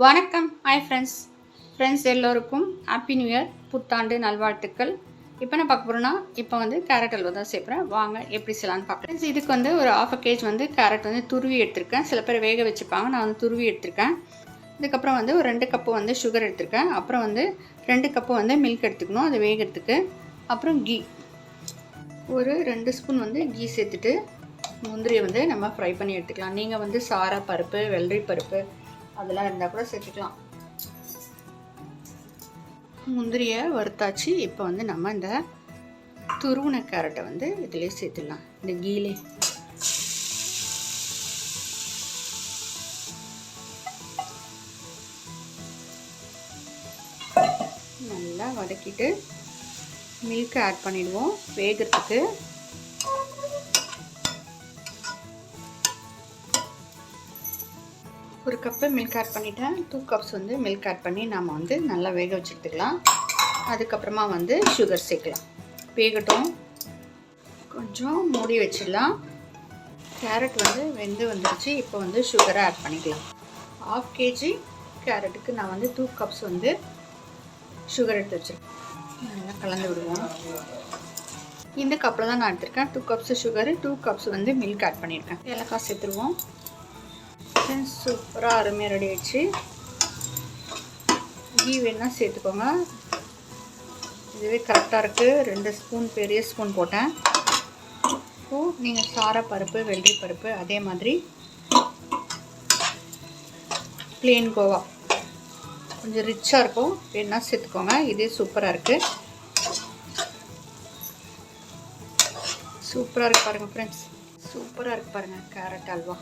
வணக்கம். Hi friends எல்லோருக்கும் happy new year, புத்தாண்டு நல்வாழ்த்துக்கள். இப்போ நான் பார்க்க போகிறேன்னா, இப்போ வந்து கேரட் அல்வா தான் சேர்க்குறேன். வாங்க எப்படி செய்யலான்னு பார்க்குறேன். இதுக்கு வந்து ஒரு 1/2 kg வந்து கேரட் வந்து துருவி எடுத்திருக்கேன். சில பேர் வேக வச்சுப்பாங்க, நான் வந்து துருவி எடுத்திருக்கேன். இதுக்கப்புறம் வந்து ஒரு 2 கப்பு வந்து சுகர் எடுத்திருக்கேன். அப்புறம் வந்து 2 கப்பு வந்து மில்க் எடுத்துக்கணும், அது வேகிறதுக்கு. அப்புறம் கீ ஒரு 2 ஸ்பூன் வந்து கீ சேர்த்துட்டு முந்திரியை வந்து நம்ம ஃப்ரை பண்ணி எடுத்துக்கலாம். நீங்கள் வந்து சாரா பருப்பு, வெள்ளரி பருப்பு அதெல்லாம் இருந்தால் கூட சேர்த்துக்கலாம். முந்திரியை வறுத்தாச்சு. இப்போ வந்து நம்ம இந்த துருவின கேரட்டை வந்து இதிலே சேர்த்துடலாம், இந்த கீலே. நல்லா வதக்கிட்டு மில்க் ஆட் பண்ணிடுவோம் வேகிறதுக்கு. ஒரு கப்பு மில்க் ஆட் பண்ணிவிட்டேன். 2 கப்ஸ் வந்து மில்க் ஆட் பண்ணி நாம் வந்து நல்லா வேக வச்சுக்கலாம். அதுக்கப்புறமா வந்து சுகர் சேர்க்கலாம். வேகட்டும், கொஞ்சம் மூடி வச்சிடலாம். கேரட் வந்து வெந்து வந்துடுச்சு. இப்போ வந்து சுகரை ஆட் பண்ணிக்கலாம். 1/2 kg கேரட்டுக்கு நான் வந்து 2 கப்ஸ் வந்து சுகர் எடுத்து வச்சுருக்கேன். நல்லா கலந்து விடுவோம். இந்த கப்பில் தான் நான் எடுத்திருக்கேன். 2 கப்ஸ் சுகரு, 2 கப்ஸ் வந்து மில்க் ஆட் பண்ணியிருக்கேன். ஏலக்காய் சேர்த்துருவோம். சூப்பராக அருமையாக ரெடி ஆயிடுச்சு. கீ வேணா சேர்த்துக்கோங்க, இதுவே கரெக்டாக இருக்குது. 2 ஸ்பூன் பெரிய ஸ்பூன் போட்டேன். இப்போது நீங்கள் சாரா பருப்பு, வெள்ளரி பருப்பு, அதே மாதிரி பிளேன் கோவா கொஞ்சம் ரிச்சாக இருக்கும், வேணா சேர்த்துக்கோங்க. இதே சூப்பராக இருக்குது. சூப்பராக இருக்குது பாருங்கள் ஃப்ரெண்ட்ஸ், சூப்பராக இருக்குது பாருங்கள் கேரட் அல்வா.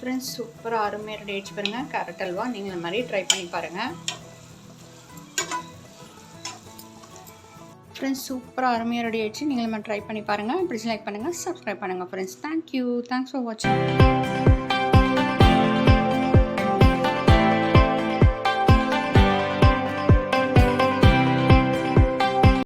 ஃப்ரெண்ட்ஸ் சூப்பராக அருமையாக ரெடி ஆகிடுச்சு பாருங்கள் கேரட் அல்வா. நீங்கள் இந்த மாதிரி ட்ரை பண்ணி பாருங்கள். ஃப்ரெண்ட்ஸ் சூப்பராக அருமையாக ரெடி ஆகிடுச்சு. நீங்கள் இந்த மாதிரி ட்ரை பண்ணி பாருங்கள். இப்படி லைக் பண்ணுங்கள், சப்ஸ்கிரைப் பண்ணுங்கள் ஃப்ரெண்ட்ஸ். தேங்க்யூ, தேங்க்ஸ் ஃபார் வாட்சிங்.